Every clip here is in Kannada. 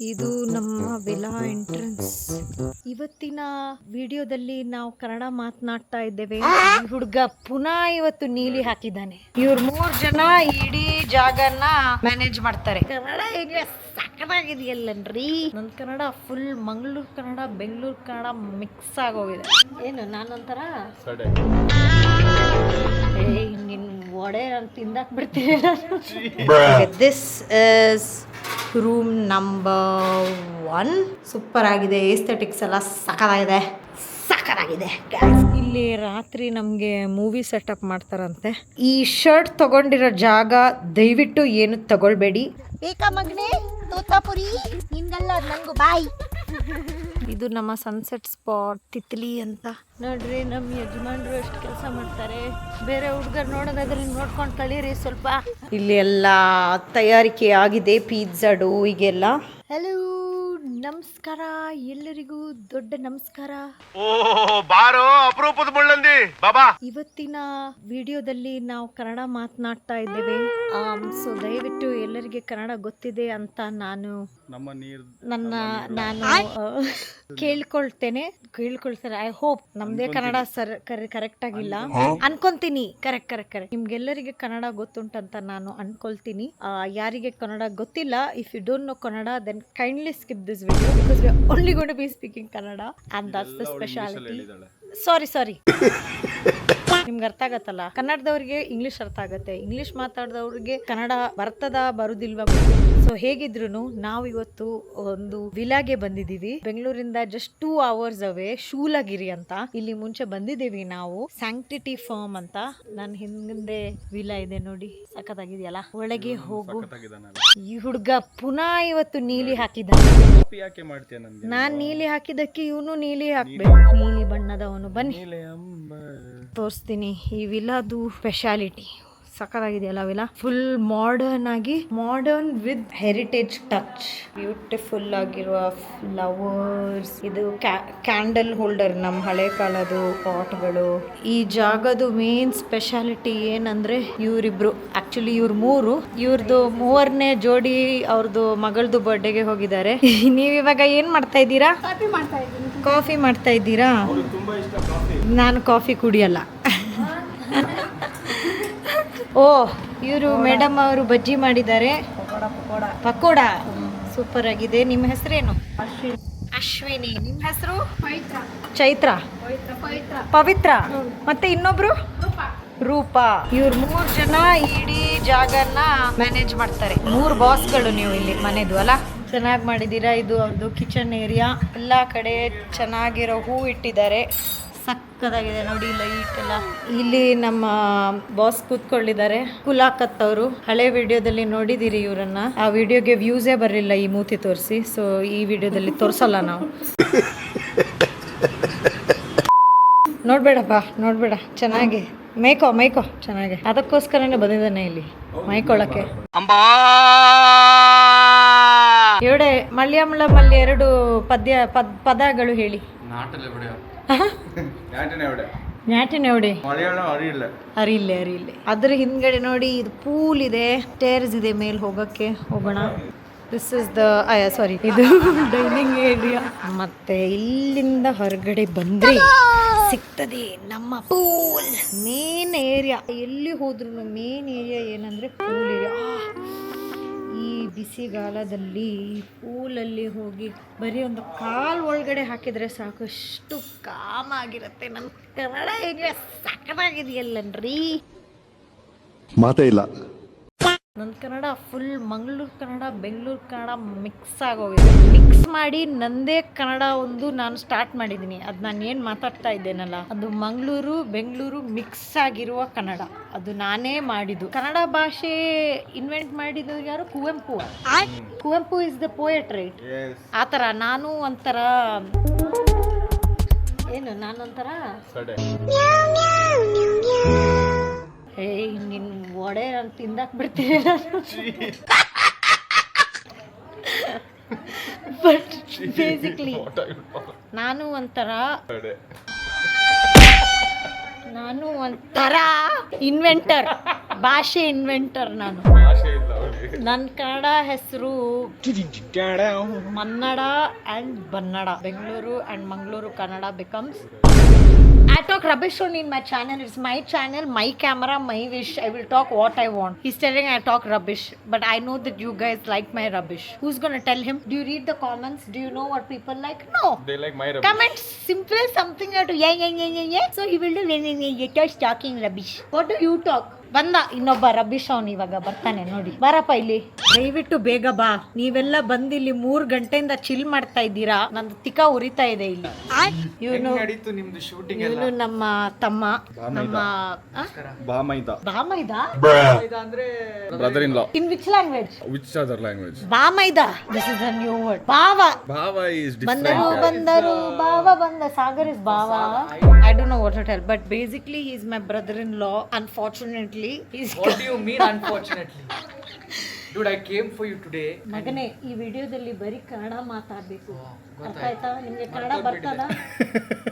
ಇದು ನಮ್ಮ ವಿಲಾ ಎಂಟ್ರೆನ್ಸ್. ಇವತ್ತಿನ ವಿಡಿಯೋದಲ್ಲಿ ನಾವು ಕನ್ನಡ ಮಾತನಾಡ್ತಾ ಇದ್ದೇವೆ. ಈ ಹುಡುಗ ಪುನಃ ಇವತ್ತು ನೀಲಿ ಹಾಕಿದ್ದಾನೆ. ಇವ್ರು 3 ಜನ ಇಡೀ ಜಾಗನ ಮ್ಯಾನೇಜ್ ಮಾಡ್ತಾರೆ. ಕನ್ನಡ ಈಗ ಸಕ್ಕತ್ತಾಗಿದೆಯಲ್ಲನ್ರಿ. ನನ್ ಕನ್ನಡ ಫುಲ್ ಮಂಗಳೂರು ಕನ್ನಡ ಬೆಂಗಳೂರು ಕನ್ನಡ ಮಿಕ್ಸ್ ಆಗೋಗಿದೆ. ಏನು ನಾನೊಂಥರ ನಿನ್ ಒಡೆ ನಾನು ತಿಂದಾಕ್ ಬಿಡ್ತೀನಿ. This is room number 1. Super ಆಗಿದೆ. ಏಸ್ಥೆಟಿಕ್ಸ್ ಎಲ್ಲ ಸಖತ್ತಾಗಿದೆ. ಇಲ್ಲಿ ರಾತ್ರಿ ನಮಗೆ ಮೂವಿ ಸೆಟಪ್ ಮಾಡ್ತಾರಂತೆ. ಈ ಶರ್ಟ್ ತಗೊಂಡಿರೋ ಜಾಗ ದಯವಿಟ್ಟು ಏನು ತಗೊಳ್ಬೇಡಿ. ಬೇಕಾ ಮಗನೇ ತೋತಾಪುರಿ ನಿನ್ಗಲ್ಲ ನಂಗು ಬಾಯ್. ಇದು ನಮ್ಮ ಸನ್ಸೆಟ್ ಸ್ಪಾಟ್ ತಿತ್ಲಿ ಅಂತ. ನೋಡ್ರಿ ನಮ್ಮ ಯಜಮಾನ್ರು ಎಷ್ಟು ಕೆಲಸ ಮಾಡ್ತಾರೆ. ಬೇರೆ ಹುಡುಗರು ನೋಡೋದಾದ್ರೆ ನೋಡ್ಕೊಂಡು ಕಳೀರಿ ಸ್ವಲ್ಪ. ಇಲ್ಲಿ ಎಲ್ಲ ತಯಾರಿಕೆ ಆಗಿದೆ. ಪಿಜ್ಜಾ ಡೋ ಈಗೆಲ್ಲ. ಹಲೋ ನಮಸ್ಕಾರ ಎಲ್ಲರಿಗೂ ದೊಡ್ಡ ನಮಸ್ಕಾರ. ಬಾರೋ ಅಪರೂಪದ ಮುಳ್ಳಂದಿ ಬಾಬಾ. ಇವತ್ತಿನ ವಿಡಿಯೋದಲ್ಲಿ ನಾವು ಕನ್ನಡ ಮಾತನಾಡ್ತಾ ಇದ್ದೇವೆ. ಸೊ ದಯವಿಟ್ಟು ಎಲ್ಲರಿಗೆ ಕನ್ನಡ ಗೊತ್ತಿದೆ ಅಂತ ನಾನು ಕೇಳ್ಕೊಳ್ತಾರೆ. ಐ ಹೋಪ್ ನಮ್ದೇ ಕನ್ನಡ ಕರೆಕ್ಟ್ ಆಗಿಲ್ಲ ಅನ್ಕೊಂತೀನಿ. ಕರೆಕ್ಟ್ ನಿಮ್ಗೆಲ್ಲರಿಗೆ ಕನ್ನಡ ಗೊತ್ತುಂಟಂತ ನಾನು ಅನ್ಕೊಳ್ತೀನಿ. ಯಾರಿಗೆ ಕನ್ನಡ ಗೊತ್ತಿಲ್ಲ, if you don't know Kannada then kindly skip this video because we are only going to be speaking Kannada and that's the speciality. Sorry ನಿಮ್ಗೆ ಅರ್ಥ ಆಗತ್ತಲ್ಲ. ಕನ್ನಡದವ್ರಿಗೆ ಇಂಗ್ಲಿಷ್ ಅರ್ಥ ಆಗತ್ತೆ, ಇಂಗ್ಲಿಷ್ ಮಾತಾಡಿದವ್ರಿಗೆ ಕನ್ನಡ ಬರುದಿಲ್ವಾ. ಸೊ ಹೇಗಿದ್ರು ನಾವು ಇವತ್ತು ಒಂದು ವಿಲಾಗೆ ಬಂದಿದೀವಿ. ಬೆಂಗಳೂರಿಂದ ಜಸ್ಟ್ 2 hours ಅವೇ, ಶೂಲಗಿರಿ ಅಂತ. ಇಲ್ಲಿ ಮುಂಚೆ ಬಂದಿದ್ದೀವಿ ನಾವು. ಸ್ಯಾಂಕ್ಟಿಟಿ ಫಾರ್ಮ್ ಅಂತ. ನನ್ನ ಹಿಂದೆ ವಿಲಾ ಇದೆ ನೋಡಿ, ಸಖತ್ತಾಗಿದೆಯಲ್ಲ. ಒಳಗೆ ಹೋಗು. ಈ ಹುಡುಗ ಪುನಃ ಇವತ್ತು ನೀಲಿ ಹಾಕಿದ್ದಾನೆ. ನಾನ್ ನೀಲಿ ಹಾಕಿದಕ್ಕೆ ಇವನು ನೀಲಿ ಹಾಕ್ಬೇಕು. ನೀಲಿ ಬಣ್ಣದವನು. ಬನ್ನಿ ತೋರಿಸ್ತೀನಿ ಈ ವಿಲಾದು ಸ್ಪೆಷಾಲಿಟಿ. ಸಖತ್ತಾಗಿದೆಯಲ್ಲ villa. Full modern with heritage touch. Beautiful ಆಗಿರುವ ಫ್ಲವರ್ಸ್. ಇದು ಕ್ಯಾಂಡಲ್ ಹೋಲ್ಡರ್, ನಮ್ಮ ಹಳೆ ಕಾಲದ ಪಾಟ್ಗಳು. ಈ ಜಾಗದ ಮೇನ್ ಸ್ಪೆಷಾಲಿಟಿ ಏನಂದ್ರೆ ಇವರಿಬ್ರು, ಆಕ್ಚುಲಿ ಇವ್ರು 3, ಇವ್ರದ್ದು 3ನೇ ಜೋಡಿ ಅವ್ರದ್ದು ಮಗಳದು ಬರ್ಡೇಗೆ ಹೋಗಿದ್ದಾರೆ. ನೀವಿವಾಗ ಏನ್ ಮಾಡ್ತಾ ಇದ್ದೀರಾ? ಕಾಫಿ ಮಾಡ್ತಾ ಇದ್ದೀರಾ? ನಾನು ಕಾಫಿ ಕುಡಿಯಲ್ಲ. ಇವರು ಮೇಡಮ್ ಅವರು ಬಜ್ಜಿ ಮಾಡಿದ್ದಾರೆ. ಪಕೋಡ ಸೂಪರ್ ಆಗಿದೆ. ನಿಮ್ಮ ಹೆಸರೇನು? ಅಶ್ವಿನಿ. ನಿಮ್ಮ ಹೆಸರು? ಚೈತ್ರ. ಪವಿತ್ರ. ಮತ್ತೆ ಇನ್ನೊಬ್ರು? ರೂಪಾ. ಇವ್ರು 3 ಜನ ಇಡೀ ಜಾಗನ ಮ್ಯಾನೇಜ್ ಮಾಡ್ತಾರೆ. 3 ಬಾಸ್ಗಳು ನೀವು ಇಲ್ಲಿ ಮನೆದು ಅಲ್ಲ. ಚೆನ್ನಾಗಿ ಮಾಡಿದ್ದೀರಾ. ಇದು ಅವ್ರದ್ದು ಕಿಚನ್ ಏರಿಯಾ. ಎಲ್ಲ ಕಡೆ ಚೆನ್ನಾಗಿರೋ ಹೂ ಇಟ್ಟಿದ್ದಾರೆ. ಸಕ್ಕದಾಗಿದೆ ನೋಡಿ ಲೈಟ್ ಎಲ್ಲ. ಇಲ್ಲಿ ನಮ್ಮ ಬಾಸ್ ಕೂತ್ಕೊಂಡಿದ್ದಾರೆ, ಕುಲಾಕತ್ ಅವರು. ಹಳೆ ವಿಡಿಯೋದಲ್ಲಿ ನೋಡಿದಿರಿ ಇವರನ್ನ. ಆ ವಿಡಿಯೋಗೆ ವ್ಯೂಸೇ ಬರಲಿಲ್ಲ ಈ ಮೂತಿ ತೋರಿಸಿ. ಸೊ ಈ ವಿಡಿಯೋದಲ್ಲಿ ತೋರಿಸಲ್ಲ ನಾವು. ನೋಡ್ಬೇಡ ಚೆನ್ನಾಗಿ ಮೈಕೋ ಚೆನ್ನಾಗಿ. ಅದಕ್ಕೋಸ್ಕರನೇ ಬಂದಿದ್ದಾನೆ ಇಲ್ಲಿ ಮೈಕೊಳಕ್ಕೆ. ಎರಡೇ ಮಲಯಾಳಮಲ್ಲಿ 2 ಪದಗಳು ಹೇಳಿ. ನ್ಯಾಟಿನವಡೆ ಅರಿಲ್ಲ. ಅದ್ರ ಹಿಂದ್ಗಡೆ ನೋಡಿ ಇದು ಪೂಲ್ ಇದೆ, ಸ್ಟೇರ್ಸ್ ಇದೆ ಮೇಲ್ ಹೋಗೋಣ. ದಿಸ್ ಇಸ್ ಇದು ಡೈನಿಂಗ್ ಏರಿಯಾ. ಮತ್ತೆ ಇಲ್ಲಿಂದ ಹೊರಗಡೆ ಬಂದ್ರೆ ಸಿಗ್ತದೆ ನಮ್ಮ ಪೂಲ್. Main area. ಎಲ್ಲಿ ಹೋದ್ರು ಮೇನ್ ಏರಿಯಾ ಏನಂದ್ರೆ ಪೂಲ್ ಏರಿಯಾ. ಈ ಬಿಸಿಗಾಲದಲ್ಲಿ ಪೂಲಲ್ಲಿ ಹೋಗಿ ಬರೀ ಒಂದು ಕಾಲು ಒಳಗಡೆ ಹಾಕಿದರೆ ಸಾಕು, ಎಷ್ಟು ಕಾಮ ಆಗಿರುತ್ತೆ. ನನ್ನ ಕನ್ನಡ ಈಗ ಸಖತ್ತಾಗಿದೆಯಲ್ಲನ್ರಿ. ಮಾತೇ ಇಲ್ಲ. ನನ್ನ ಕನ್ನಡ ಫುಲ್ ಮಂಗಳೂರು ಕನ್ನಡ ಬೆಂಗಳೂರು ಕನ್ನಡ ಮಿಕ್ಸ್ ಆಗೋಗಿದೆ. ಮಿಕ್ಸ್ ಮಾಡಿ ನಂದೇ ಕನ್ನಡ ಒಂದು ನಾನು ಸ್ಟಾರ್ಟ್ ಮಾಡಿದ್ದೀನಿ. ಅದು ನಾನು ಏನು ಮಾತಾಡ್ತಾ ಇದ್ದೇನಲ್ಲ, ಅದು ಮಂಗಳೂರು ಬೆಂಗಳೂರು ಮಿಕ್ಸ್ ಆಗಿರುವ ಕನ್ನಡ. ಅದು ನಾನೇ ಮಾಡಿದ್ದು. ಕನ್ನಡ ಭಾಷೆ ಇನ್ವೆಂಟ್ ಮಾಡಿದ್ದು ಯಾರು? Kuvempu is the poet, right? ಆ ಥರ ನಾನು ಒಂಥರ ನಾನೊಂಥರ ನಿನ್ ಒಡೆ ನಾನು ತಿಂದಾಕ್ ಬಿಡ್ತೀನಿ. ಬಟ್ ಬೇಸಿಕ್ಲಿ ನಾನು ಒಂಥರ ಇನ್ವೆಂಟರ್, ಭಾಷೆ ಇನ್ವೆಂಟರ್ ನಾನು. ನನ್ನ ಕನ್ನಡ ಹೆಸರು ಮನ್ನಡ ಅಂಡ್ ಬನ್ನಡ. Bengaluru and Mangaluru Kannada becomes I talk rubbish only in my channel. It's my channel, my camera, my wish. I will talk what I want. He's telling I talk rubbish, but I know that you guys like my rubbish. Who's gonna tell him? Do you read the comments? Do you know what people like? No. They like my rubbish. Comments simple something to yeah. So he will do just talking rubbish. What do you talk? ಬಂದ ಇನ್ನೊಬ್ಬ ರಬ್ಬಿಶ್ ಅವನು ಇವಾಗ ಬರ್ತಾನೆ ನೋಡಿ. ಬಾರಪ್ಪ ಇಲ್ಲಿ, ದಯವಿಟ್ಟು ಬೇಗ ಬಾ. ನೀವೆಲ್ಲ ಬಂದಿಲ್ಲಿ 3 ಗಂಟೆಯಿಂದ ಚಿಲ್ ಮಾಡ್ತಾ ಇದ್ದೀರಾ. ನಂದು ತಿಕ್ಕ ಉರಿತಾ ಇದೆ ಇಲ್ಲಿ. ಇವನು ನಮ್ಮ ತಮ್ಮ, ನಮ್ಮ ಬಾಮೈದ ಅಂದ್ರೆ brother in law. In which language? Which other language? ಬಾಮೈದ. This is a new word. ಬಾವ. Bava is different. ಬಂದರು ಬಾವ ಬಂದ. ಸಾಗರ್ ಇಸ್ ಬಾವ. I don't know what to tell, but basically he is my brother-in-law. Unfortunately, he's What do you mean unfortunately? Dude, I came for you today. ಮಗನೇ, ಈ ವಿಡಿಯೋದಲ್ಲಿ ಬರೀ ಕನ್ನಡ ಮಾತಾಡ್ಬೇಕು. ಅರ್ಥ ಆಯ್ತಾ? ನಿಮ್ಗೆ ಕನ್ನಡ ಬರ್ತದ?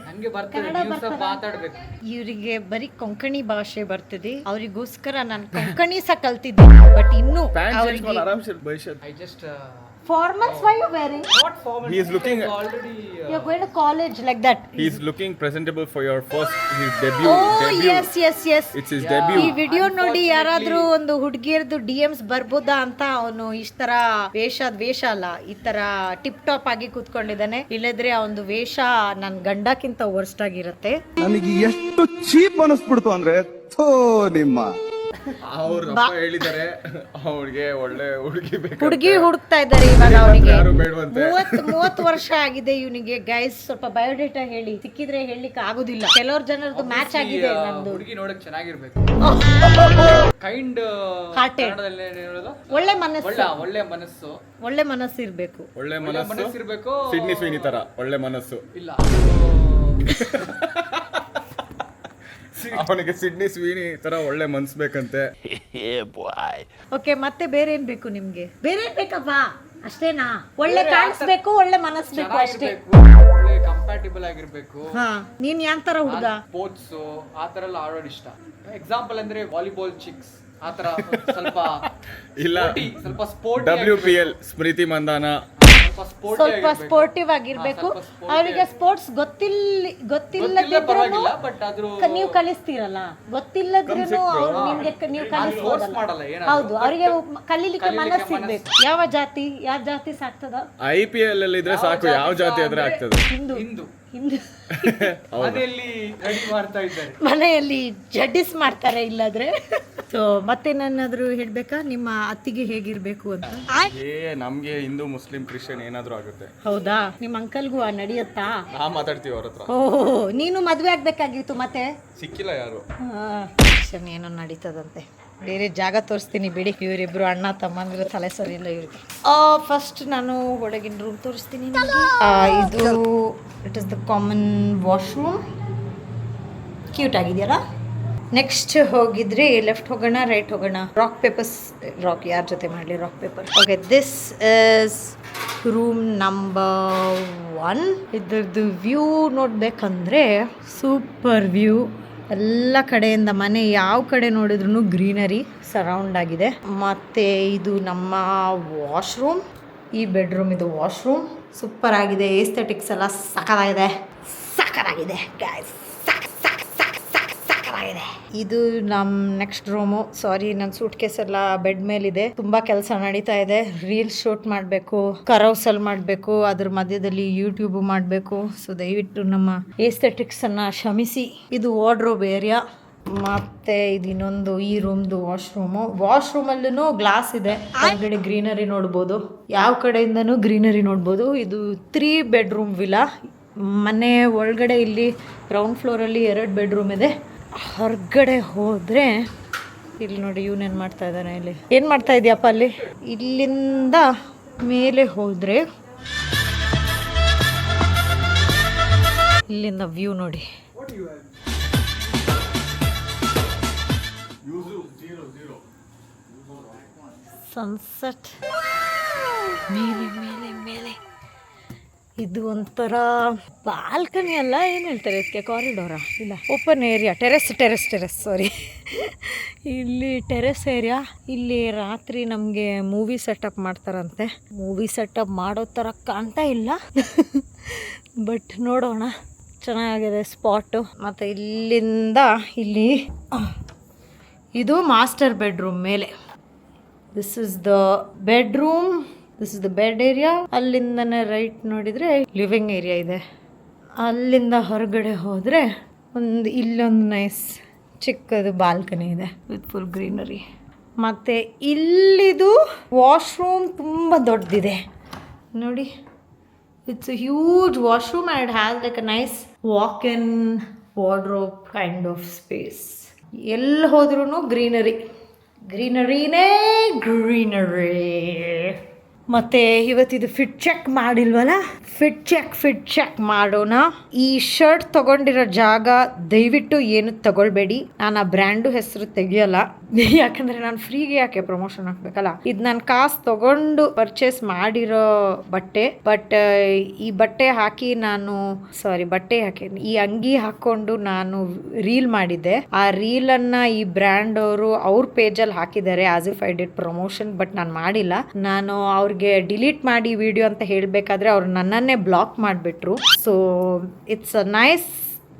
ನಂಗೆ ಬರ್ತದೆ, ಕನ್ನಡ ನೀವು ಸ್ವಲ್ಪ ಬರ್ತದ? ಮಾತಾಡ್ಬೇಕು. ಇವರಿಗೆ ಬರೀ ಕೊಂಕಣಿ ಭಾಷೆ ಬರ್ತದೆ. ಅವರಿಗೋಸ್ಕರ ನಾನು ಕೊಂಕಣಿ ಸಹ ಕಲ್ತಿದ್ದೀನಿ. ಬಟ್ ಇನ್ನು Pants ಅವರಿಗೆ change ಆರಾಮ್ ಸೆ ಬೈಶತ್. I just formals why you wearing? not formal. He is looking already You're going to college like that. He is looking presentable for your first his debut. Oh yes. It's his ಈ debut. ವಿಡಿಯೋ ನೋಡಿ ಯಾರಾದ್ರೂ ಒಂದು ಹುಡುಗಿಯರ್ದು DMs ಬರ್ಬೋದಾ ಅಂತ ಅವನು ಇಷ್ಟ ತರ ವೇಷ ಅಲ್ಲ, ಈ ತರ ಟಿಪ್ ಟಾಪ್ ಆಗಿ ಕೂತ್ಕೊಂಡಿದ್ದಾನೆ. ಇಲ್ಲದ್ರೆ ಅವನು ವೇಷ ನನ್ ಗಂಡಕ್ಕಿಂತ ವರ್ಸ್ಟ್ ಆಗಿರುತ್ತೆ. ನನಗೆ ಎಷ್ಟು ಚೀಪ್ ಅನಿಸ್ಬಿಡ್ತು ಅಂದ್ರೆ ಥೋ ನಿಮ್ಮ ಅವ್ರ ಅಪ್ಪ ಹೇಳಿದ್ದಾರೆ ಅವ್ರಿಗೆ ಒಳ್ಳೆ ಹುಡುಗಿ ಹುಡುಕ್ತಾ ಇದ್ದಾರೆ ಇವಾಗ. ಅವನಿಗೆ ಯಾರು ಬೇಡವಂತೆ. 30 ವರ್ಷ ಆಗಿದೆ ಇವನಿಗೆ. ಗೈಸ್ ಸ್ವಲ್ಪ ಬಯೋಡೇಟಾ ಹೇಳಿ, ಸಿಕ್ಕಿದ್ರೆ ಹೇಳಲಿಕ್ಕೆ ಆಗುದಿಲ್ಲ. ಕೆಲವ್ರ ಜನರದ್ದು ಮ್ಯಾಚ್ ಆಗಿದೆ. ನಂದು ಹುಡುಗಿ ನೋಡಕ್ ಚೆನ್ನಾಗಿರ್ಬೇಕು. Kind Hearted. ಕನ್ನಡದಲ್ಲಿ ಏನ್ ಹೇಳೋದು? ಒಳ್ಳೆ ಮನಸ್ಸು, ಒಳ್ಳೆ ಮನಸ್ಸು ಇರ್ಬೇಕು. ಒಳ್ಳೆ ಮನಸ್ಸು ಮನಸ್ಸು ಇರ್ಬೇಕು. ಸಿಡ್ನಿ ಸ್ವೀನಿ ತರ ಒಳ್ಳೆ ಮನಸ್ಸು ಇಲ್ಲ ಅವನಿಗೆ ಸಿಡ್ನಿ ಸ್ವೀನಿ ತರ ಒಳ್ಳೆ ಮನ್ಸು ಬೇಕಂತೆ. ಓಕೆ, ಮತ್ತೆ ಬೇರೆ ಏನ್ ಬೇಕು ನಿಮ್ಗೆ? ಬೇರೆ ಏನ್ ಬೇಕಪ್ಪ? ಅಷ್ಟೇನಾ? ಒಳ್ಳೆ ಕಾಣಿಸ್ಬೇಕು, ಒಳ್ಳೆ ಮನಸ್ಸು ಬೇಕು ಅಷ್ಟೇ. ಒಳ್ಳೆ ಕಂಪ್ಯಾಟಿಬಲ್ ಆಗಿರ್ಬೇಕು. ಹಾ, ನೀನ್ ಯಾವ ತರ ಹುಡುಗ? ಸ್ಪೋರ್ಟ್ಸ್ ಆ ತರ ಎಲ್ಲ ಆಡೋದು ಇಷ್ಟ. ಎಕ್ಸಾಂಪಲ್ ಅಂದ್ರೆ ವಾಲಿಬಾಲ್ ಚಿಕ್ಸ್ ಆತರ ಸ್ವಲ್ಪ ಇಲ್ಲ, ಸ್ವಲ್ಪ ಸ್ಪೋರ್ಟ್ WPL ಸ್ಮೃತಿ ಮಂದಾನ ಸ್ವಲ್ಪ ಸ್ಪೋರ್ಟಿವ್ ಆಗಿರ್ಬೇಕು. ಅವರಿಗೆ ಸ್ಪೋರ್ಟ್ಸ್ ಗೊತ್ತಿಲ್ಲದಿದ್ರು ಬಟ್ ಆದ್ರೂ ನೀವು ಕಲಿಸ್ತೀರಲ್ಲ. ಗೊತ್ತಿಲ್ಲದ್ರೂ ನಿಮ್ಗೆ ನೀವು ಕಲಿಸ್ಬೋದಲ್ಲ. ಹೌದು, ಅವರಿಗೆ ಕಲೀಲಿಕ್ಕೆ ಮನಸ್ಸಿರ್ಬೇಕು. ಯಾವ ಜಾತಿ ಸಾಕ್ತದ? IPL ಅಲ್ಲಿ ಇದ್ರೆ ಸಾಕು, ಯಾವ ಜಾತಿ ಆದ್ರೆ ಆಗ್ತದೆ. ಹಿಂದೂ ಹಿಂದೂ ಮನೆಯಲ್ಲಿ ರೆಡಿ ಮಾಡ್ತಾ ಇದ್ದಾರೆ. ಮನೆಯಲ್ಲಿ ಜಡ್ಡಿಸ್ ಮಾಡ್ತಾರೆ ಇಲ್ಲಾದ್ರೆ. ಸೊ ಮತ್ತೆ ನಾನಾದ್ರೂ ಹೇಳ್ಬೇಕಾ ನಿಮ್ಮ ಅತ್ತಿಗೆ ಹೇಗಿರ್ಬೇಕು ಅಂತ? ನಮ್ಗೆ ಹಿಂದೂ ಮುಸ್ಲಿಂ ಕ್ರಿಶ್ಚಿಯನ್ ಏನಾದ್ರೂ ಆಗುತ್ತೆ. ಹೌದಾ? ನಿಮ್ಮ ಅಂಕಲ್ಗೂ ನಡಿಯತ್ತಾ? ನಾ ಮಾತಾಡ್ತೀವಿ ಅವ್ರ ಹತ್ರ. ಓಹೋ, ನೀನು ಮದ್ವೆ ಆಗ್ಬೇಕಾಗಿತ್ತು ಮತ್ತೆ ಸಿಕ್ಕಿಲ್ಲ ಯಾರು. ಏನೋ ನಡೀತದಂತೆ. ಬೇರೆ ಜಾಗ ತೋರಿಸ್ತೀನಿ ಬಿಡಿ. ಇವರಿಬ್ರು ಅಣ್ಣ ತಮ್ಮಂದ್ರೆ ತಲೆ ಸರಿ ಇಲ್ಲ ಇವ್ರಿಗೆ. ಫಸ್ಟ್ ನಾನು ಒಳಗಿನ ರೂಮ್ ತೋರಿಸ್ತೀನಿ. ಇದು it is the common washroom. Cute ಆಗಿದೆಯಲ್ಲ? ನೆಕ್ಸ್ಟ್ ಹೋಗಿದ್ರೆ ಲೆಫ್ಟ್ ಹೋಗೋಣ, ರೈಟ್ ಹೋಗೋಣ? ರಾಕ್ ಯಾರ ಜೊತೆ ಮಾಡಲಿ? Rock paper. Okay, this is room number 1. ಇದ್ರದ್ದು ವ್ಯೂ ನೋಡ್ಬೇಕಂದ್ರೆ ಸೂಪರ್ ವ್ಯೂ. ಎಲ್ಲ ಕಡೆಯಿಂದ ಮನೆ ಯಾವ ಕಡೆ ನೋಡಿದ್ರು ಗ್ರೀನರಿ ಸರೌಂಡ್ ಆಗಿದೆ. ಮತ್ತೆ ಇದು ನಮ್ಮ ವಾಶ್ರೂಮ್. ಈ ಬೆಡ್ರೂಮ್ ಇದು ವಾಶ್ರೂಮ್. ಸೂಪರ್ ಆಗಿದೆ. ಏಸ್ಥೆಟಿಕ್ಸ್ ಎಲ್ಲ ಸಖತ್ತಾಗಿದೆ ಗೈಸ್, ಸಖತ್ತಾಗಿದೆ. ಇದು ನಮ್ಮ ನೆಕ್ಸ್ಟ್ ರೂಮು. ಸಾರಿ, ನನ್ನ ಸೂಟ್ ಕೇಸ್ ಎಲ್ಲ ಬೆಡ್ ಮೇಲಿದೆ. ತುಂಬಾ ಕೆಲಸ ನಡೀತಾ ಇದೆ. ರೀಲ್ಸ್ ಶೂಟ್ ಮಾಡಬೇಕು, ಕರೌಸಲ್ ಮಾಡಬೇಕು, ಅದ್ರ ಮಧ್ಯದಲ್ಲಿ ಯೂಟ್ಯೂಬ್ ಮಾಡಬೇಕು. ಸೊ ದಯವಿಟ್ಟು ನಮ್ಮ ಏಸ್ಥೆಟಿಕ್ಸ್ ಅನ್ನ ಕ್ಷಮಿಸಿ. ಇದು ವಾರ್ಡ್ರೋಬ್ ಏರಿಯಾ. ಮತ್ತೆ ಇದು ಇನ್ನೊಂದು ಈ ರೂಮ್ದು ವಾಶ್ರೂಮಲ್ಲೂ ಗ್ಲಾಸ್ ಇದೆ. ಹೊರಗಡೆ ಗ್ರೀನರಿ ನೋಡ್ಬೋದು, ಯಾವ ಕಡೆಯಿಂದನೂ ಗ್ರೀನರಿ ನೋಡ್ಬೋದು. ಇದು 3 ಬೆಡ್ರೂಮ್ ವಿಲಾ. ಮನೆ ಒಳಗಡೆ ಇಲ್ಲಿ ಗ್ರೌಂಡ್ ಫ್ಲೋರಲ್ಲಿ 2 ಬೆಡ್ರೂಮ್ ಇದೆ. ಹೊರಗಡೆ ಹೋದ್ರೆ ಇಲ್ಲಿ ನೋಡಿ, ಇವನೇನು ಮಾಡ್ತಾ ಇದ್ದಾನೆ ಇಲ್ಲಿ. ಏನು ಮಾಡ್ತಾ ಇದೆಯಪ್ಪ ಅಲ್ಲಿ? ಇಲ್ಲಿಂದ ಮೇಲೆ ಹೋದ್ರೆ ಇಲ್ಲಿಂದ ವ್ಯೂ ನೋಡಿ. ಸನ್ಸೆಟ್ ಮೇಲೆ ಮೇಲೆ ಮೇಲೆ ಇದು ಒಂಥರ ಬಾಲ್ಕನಿ ಅಲ್ಲ, ಏನು ಹೇಳ್ತಾರೆ ಇದಕ್ಕೆ, ಕಾರಿಡೋರಾ? ಇಲ್ಲ, ಓಪನ್ ಏರಿಯಾ, ಟೆರೆಸ್ ಸಾರಿ. ಇಲ್ಲಿ ಟೆರೆಸ್ ಏರಿಯಾ. ಇಲ್ಲಿ ರಾತ್ರಿ ನಮಗೆ ಮೂವಿ ಸೆಟಪ್ ಮಾಡ್ತಾರಂತೆ. ಮೂವಿ ಸೆಟಪ್ ಮಾಡೋ ಥರ ಕಾಣ್ತಾ ಇಲ್ಲ ಬಟ್ ನೋಡೋಣ. ಚೆನ್ನಾಗಿದೆ ಸ್ಪಾಟು. ಮತ್ತು ಇಲ್ಲಿಂದ ಇಲ್ಲಿ ಇದು ಮಾಸ್ಟರ್ ಬೆಡ್ರೂಮ್ ಮೇಲೆ. This is the bedroom, this is the bed area. ಅಲ್ಲಿಂದನೇ ರೈಟ್ ನೋಡಿದರೆ ಲಿವಿಂಗ್ ಏರಿಯಾ ಇದೆ. ಅಲ್ಲಿಂದ ಹೊರಗಡೆ ಹೋದರೆ ಇಲ್ಲೊಂದು ನೈಸ್ ಚಿಕ್ಕದು ಬಾಲ್ಕನಿ ಇದೆ ವಿತ್ ಫುಲ್ ಗ್ರೀನರಿ. ಮತ್ತು ಇಲ್ಲಿದು ವಾಶ್ರೂಮ್ ತುಂಬ ದೊಡ್ಡದಿದೆ ನೋಡಿ. It's a huge washroom and has like a nice walk in wardrobe kind of space. ಎಲ್ಲಿ ಹೋದ್ರೂ ಗ್ರೀನರಿನೇ ಮತ್ತು ಇವತ್ತಿದು ಫಿಟ್ ಚೆಕ್ ಮಾಡಿಲ್ವಲ್ಲ, ಫಿಟ್ ಚೆಕ್ ಮಾಡೋಣ. ಈ ಶರ್ಟ್ ತಗೊಂಡಿರೋ ಜಾಗ ದಯವಿಟ್ಟು ಏನು ತಗೊಳ್ಬೇಡಿ. ನಾನು ಆ ಬ್ರ್ಯಾಂಡು ಹೆಸರು ತೆಗಿಯಲ್ಲ, ಯಾಕಂದರೆ ನಾನು ಫ್ರೀಗೆ ಯಾಕೆ ಪ್ರಮೋಷನ್ ಹಾಕ್ಬೇಕಲ್ಲ. ಇದು ನಾನು ಕಾಸು ತಗೊಂಡು ಪರ್ಚೇಸ್ ಮಾಡಿರೋ ಬಟ್ಟೆ. ಬಟ್ ಈ ಬಟ್ಟೆ ಹಾಕಿ ಈ ಅಂಗಿ ಹಾಕ್ಕೊಂಡು ನಾನು ರೀಲ್ ಮಾಡಿದ್ದೆ. ಆ ರೀಲನ್ನು ಈ ಬ್ರ್ಯಾಂಡ್ ಅವರು ಅವ್ರ ಪೇಜಲ್ಲಿ ಹಾಕಿದ್ದಾರೆ as if I did promotion. But ನಾನು ಮಾಡಿಲ್ಲ. ನಾನು ಅವ್ರಿಗೆ ಡಿಲೀಟ್ ಮಾಡಿ ವಿಡಿಯೋ ಅಂತ ಹೇಳಬೇಕಾದ್ರೆ ಅವ್ರು ನನ್ನನ್ನೇ ಬ್ಲಾಕ್ ಮಾಡಿಬಿಟ್ರು. So it's a nice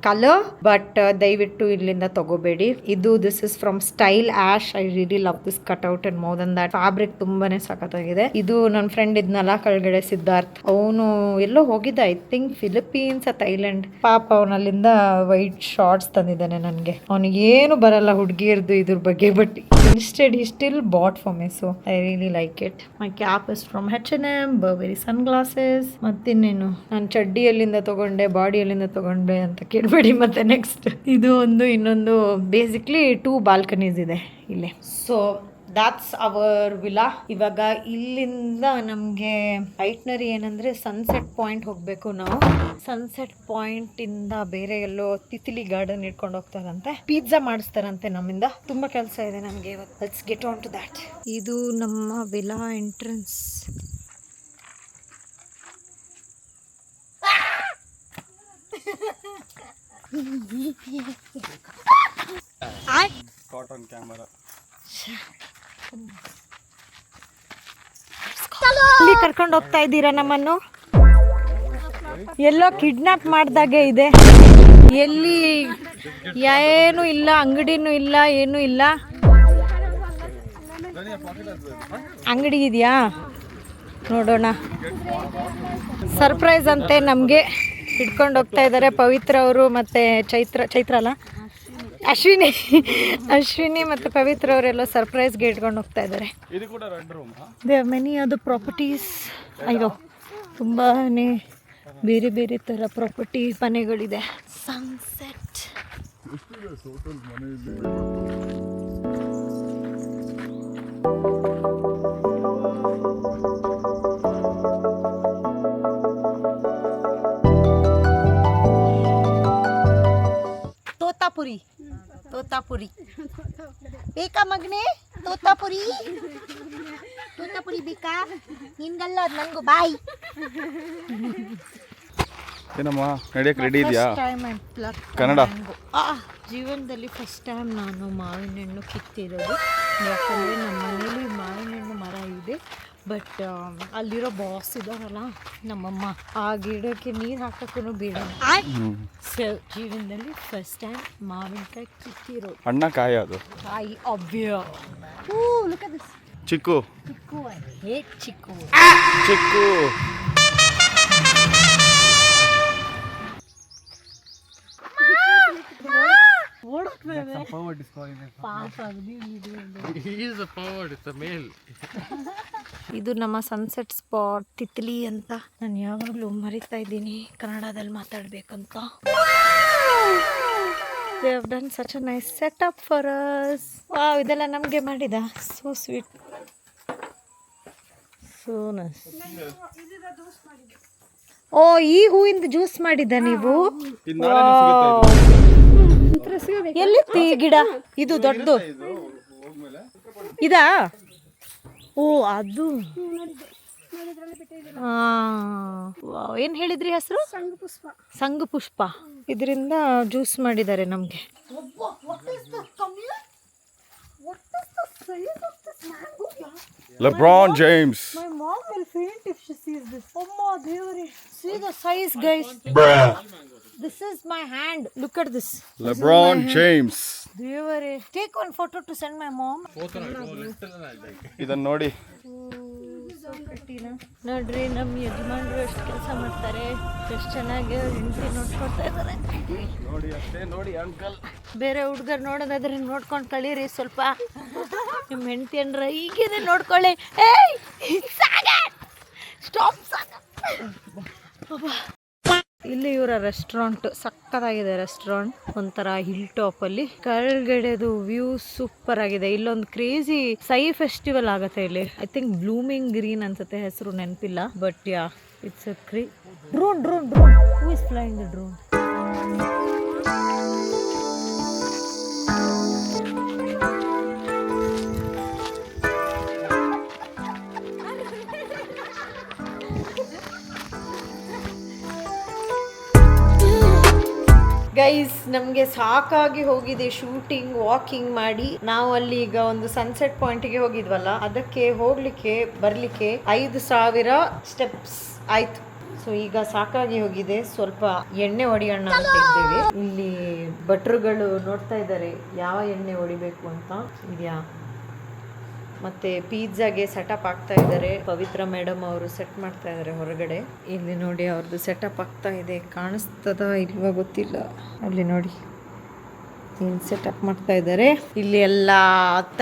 colour but ದಯವಿಟ್ಟು ಇಲ್ಲಿಂದ ತಗೋಬೇಡಿ. This is from style ash. I really love this cutout and more than that. Fabric ತುಂಬಾನೇ ಸಖತ್ತಾಗಿದೆ. ಇದು ನನ್ನ ಫ್ರೆಂಡ್ ಇದ್ನಲ್ಲ ಕೆಳಗಡೆ ಸಿದ್ಧಾರ್ಥ್, ಅವನು ಎಲ್ಲೋ ಹೋಗಿದ್ದ, ಐ ಥಿಂಕ್ ಫಿಲಿಪೀನ್ಸ್ ಥೈಲ್ಯಾಂಡ್. ಪಾಪ ಅವನಲ್ಲಿಂದ ವೈಟ್ ಶಾರ್ಟ್ಸ್ ತಂದಿದ್ದಾನೆ ನನಗೆ. ಅವನಿಗೆ ಏನು ಬರಲ್ಲ ಹುಡುಗಿಯರ್ದು ಇದ್ರ ಬಗ್ಗೆ, but instead he still bought for me, so I really like it. My cap is from H&M, Burberry sunglasses. ಮತ್ತಿನ್ನೇನು ನಾನು ಚಡ್ಡಿ ಎಲ್ಲಿಂದ ತಗೊಂಡೆ, ಬಾಡಿ ಎಲ್ಲಿಂದ ತಗೊಂಡೆ ಅಂತ ಕೇಳಬೇಡಿ. ಮತ್ತೆ ನೆಕ್ಸ್ಟ್ ಇದು ಇನ್ನೊಂದು ಬೇಸಿಕ್ಲಿ 2 ಬಾಲ್ಕನೀಸ್ ಇದೆ ಇಲ್ಲಿ. So that's our villa. ಇವಾಗ ಇಲ್ಲಿಂದ ನಮಗೆ ಐಟ್ನರಿ ಏನಂದರೆ ಸನ್ಸೆಟ್ ಪಾಯಿಂಟ್ ಹೋಗಬೇಕು ನಾವು. ಸನ್ಸೆಟ್ ಪಾಯಿಂಟಿಂದ ಬೇರೆ ಎಲ್ಲೋ ತಿತಿಲಿ ಗಾರ್ಡನ್ ಇಟ್ಕೊಂಡು ಹೋಗ್ತಾರಂತೆ, ಪಿಜ್ಜಾ ಮಾಡಿಸ್ತಾರಂತೆ ನಮ್ಮಿಂದ. ತುಂಬ ಕೆಲಸ ಇದೆ ನಮಗೆ ಇವತ್ತು. Let's get on to that. ಇದು ನಮ್ಮ ವಿಲಾ ಎಂಟ್ರೆನ್ಸ್. Cotton camera. ಇಲ್ಲಿ ಕರ್ಕೊಂಡು ಹೋಗ್ತಾ ಇದ್ದೀರಾ ನಮ್ಮನ್ನು? ಎಲ್ಲೋ ಕಿಡ್ನಾಪ್ ಮಾಡ್ದಾಗೆ ಇದೆ. ಎಲ್ಲಿ ಏನೂ ಇಲ್ಲ, ಅಂಗಡಿನೂ ಇಲ್ಲ, ಏನೂ ಇಲ್ಲ. ಅಂಗಡಿ ಇದೆಯಾ ನೋಡೋಣ. ಸರ್ಪ್ರೈಸ್ ಅಂತೆ ನಮಗೆ ಹಿಡ್ಕೊಂಡು ಹೋಗ್ತಾ ಇದ್ದಾರೆ ಪವಿತ್ರ ಅವರು ಮತ್ತು ಚೈತ್ರ ಅಲ್ಲ, ಅಶ್ವಿನಿ ಮತ್ತು ಪವಿತ್ರ ಅವರೆಲ್ಲ ಸರ್ಪ್ರೈಸ್ಗೆ ಇಟ್ಕೊಂಡು ಹೋಗ್ತಾ ಇದ್ದಾರೆ. ಇದು ಕೂಡ red room. They are many other properties. ಅಯ್ಯೋ ತುಂಬಾ ಬೇರೆ ಬೇರೆ ಥರ ಪ್ರಾಪರ್ಟಿ ಮನೆಗಳಿದೆ. ಸನ್ಸೆಟ್ ತೋತಾಪುರಿ ಬೇಕಾ ಮಗನೇ? ತೋತಾಪುರಿ ಬೇಕಾ ನಿನ್ಗಲ್ಲ, ಅದು ನನಗೂ. ಬಾಯ್. ಏನಮ್ಮ ನಡೆಯಕ್ಕೆ ರೆಡಿ ಇದೆಯಾ? ಕನ್ನಡ ಜೀವನದಲ್ಲಿ ಫಸ್ಟ್ ಟೈಮ್ ನಾನು ಮಾವಿನ ಹಣ್ಣು ಕಿತ್ತಿರೋದು. ಯಾಕಂದರೆ ನಮ್ಮ ಮನೇಲಿ ಮಾವಿನ ಹಣ್ಣು ಮರ ಇದೆ, ಬಟ್ ಅಲ್ಲಿರೋ ಬಾಸ್ ಇದಾರಲ್ಲ ನಮ್ಮಮ್ಮ, ಆ ಗಿಡಕ್ಕೆ ನೀರು ಹಾಕಕ್ಕೂ ಬೇಡ. ಸೊ ಜೀವನದಲ್ಲಿ ಫಸ್ಟ್ ಟೈಮ್ ಮಾವಿನಕಾಯಿ ಕಿತ್ತಿರೋದು. ಅಣ್ಣ ಕಾಯಿ, ಅದು ಕಾಯಿ ಒಬ್ಬಿಯೋ. ಚಿಕ್ಕು ಚಿಕ್ಕು ಇದು ನಮ್ಮ ಸನ್ಸೆಟ್ ಸ್ಪಾಟ್ ತಿತ್ಲಿ ಅಂತ. ನಾನು ಯಾವಾಗಲೂ ಮರಿತಾ ಇದ್ದೀನಿ ಕನ್ನಡದಲ್ಲಿ ಮಾತಾಡ್ಬೇಕಂತ. They have done such a nice setup for us. Wow, ಇದೆಲ್ಲ ನಮಗೆ ಮಾಡಿದ. So sweet. So nice. ಓ, ಈ ಹೂವಿಂದ ಜ್ಯೂಸ್ ಮಾಡಿದ್ದ ನೀವು? ಎಲ್ಲಿತ್ತು ಈ ಗಿಡ? ಇದು ದೊಡ್ಡದು ಇದಾ? ಓ ಅದು. ಏನು ಹೇಳಿದ್ರಿ ಹೆಸರು? ಸಂಘ ಪುಷ್ಪ. ಇದರಿಂದ ಜ್ಯೂಸ್ ಮಾಡಿದ್ದಾರೆ ನಮಗೆ. LeBron James. My mom will faint if she sees this. Amma devare, see the size, guys. This is my hand. Look at this. LeBron James. Devare, take one photo to send my mom. ಇದನ್ನ ನೋಡಿ. ನೋಡ್ರಿ ನಮ್ಮ ಯಜಮಾನ್ರು ಎಷ್ಟು ಕೆಲಸ ಮಾಡ್ತಾರೆ, ಎಷ್ಟು ಚೆನ್ನಾಗಿ ಹೆಂಡತಿ ನೋಡ್ಕೊಳ್ತಾ ಇದ್ದಾರೆ. ನೋಡಿ ಅಷ್ಟೇ ನೋಡಿ ಅಂಕಲ್. ಬೇರೆ ಹುಡುಗರು ನೋಡೋದಾದ್ರೆ ನೋಡ್ಕೊಂಡು ಕಳೀರಿ ಸ್ವಲ್ಪ. ನಿಮ್ಮ ಹೆಂಡತಿ ಅಂದ್ರೆ ಈಗೇನೆ ನೋಡ್ಕೊಳ್ಳಿ. ಸ್ಟಾಪ್. ಇಲ್ಲಿ ಇವರ ರೆಸ್ಟೋರೆಂಟ್ ಸಕ್ಕತ್ತಾಗಿದೆ. ರೆಸ್ಟೋರೆಂಟ್ ಒಂಥರ ಹಿಲ್ ಟಾಪ್ ಅಲ್ಲಿ, ಕೆಳಗಡೆದು ವ್ಯೂ ಸೂಪರ್ ಆಗಿದೆ. ಇಲ್ಲೊಂದು ಕ್ರೇಜಿ ಸೈ ಫೆಸ್ಟಿವಲ್ ಆಗತ್ತೆ ಇಲ್ಲಿ. ಐ ಥಿಂಕ್ ಬ್ಲೂಮಿಂಗ್ ಗ್ರೀನ್ ಅನ್ಸುತ್ತೆ, ಹೆಸರು ನೆನಪಿಲ್ಲ. But yeah, it's a drone. Who is flying the drone? Guys, ನಮಗೆ ಸಾಕಾಗಿ ಹೋಗಿದೆ ಶೂಟಿಂಗ್, ವಾಕಿಂಗ್ ಮಾಡಿ. ನಾವು ಅಲ್ಲಿ ಈಗ ಒಂದು ಸನ್ಸೆಟ್ ಪಾಯಿಂಟ್ಗೆ ಹೋಗಿದ್ವಲ್ಲ, ಅದಕ್ಕೆ ಹೋಗ್ಲಿಕ್ಕೆ ಬರ್ಲಿಕ್ಕೆ 5,000 ಸ್ಟೆಪ್ಸ್ ಆಯ್ತು. ಸೊ ಈಗ ಸಾಕಾಗಿ ಹೋಗಿದೆ, ಸ್ವಲ್ಪ ಎಣ್ಣೆ ಹೊಡಿಯೋಣ ಅಂತ ಇದ್ದೇವೆ. ಇಲ್ಲಿ ಭಟ್ರುಗಳು ನೋಡ್ತಾ ಇದ್ದಾರೆ ಯಾವ ಎಣ್ಣೆ ಹೊಡಿಬೇಕು ಅಂತ. ಇದೆಯಾ, ಮತ್ತೆ ಪಿಜ್ಜಾಗೆ ಸೆಟಪ್ ಆಗ್ತಾ ಇದ್ದಾರೆ. ಪವಿತ್ರ ಮೇಡಮ್ ಅವರು ಸೆಟ್ ಮಾಡ್ತಾ ಇದ್ದಾರೆ ಹೊರಗಡೆ. ಇಲ್ಲಿ ನೋಡಿ ಅವ್ರದ್ದು ಸೆಟಪ್ ಆಗ್ತಾ ಇದೆ. ಕಾಣಿಸ್ತದ ಇಲ್ವಾ ಗೊತ್ತಿಲ್ಲ. ಅಲ್ಲಿ ನೋಡಿ ಏನು ಸೆಟಪ್ ಮಾಡ್ತಾ ಇದ್ದಾರೆ. ಇಲ್ಲಿ ಎಲ್ಲ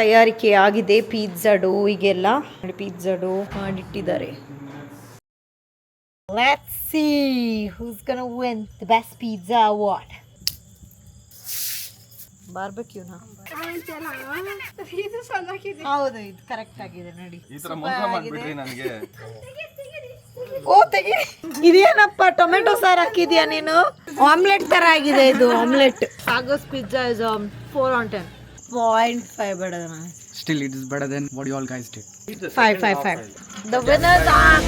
ತಯಾರಿಕೆ ಆಗಿದೆ. ಪಿಜ್ಜಾ ಡೋವಿಗೆಲ್ಲ ನೋಡಿ, ಪಿಜ್ಜಾ ಡೋ ಮಾಡಿಟ್ಟಿದ್ದಾರೆ. Let's see who's gonna win the best pizza award. ಬಾರ್ಬೆಕ್ಯೂನಾ? ಹೌದು, ಇದು ಕರೆಕ್ಟ್ ಆಗಿದೆ ನೋಡಿ. ಈ ತರ ಮೋಸ ಮಾಡ್ಬಿಟ್ರಿ ನನಗೆ. ಓ ತೆಗಿ. ಇದೇನಪ್ಪ ಟೊಮೆಟೊ ಸಾರು ಹಾಕಿದ್ಯಾ ನೀನು? ಆಮ್ಲೆಟ್ ತರ ಆಗಿದೆ ಇದು. Omelette. Sago's pizza is 4 on 10. 0.5 better than I. Still, it is better than what you all guys did. 5. The winners are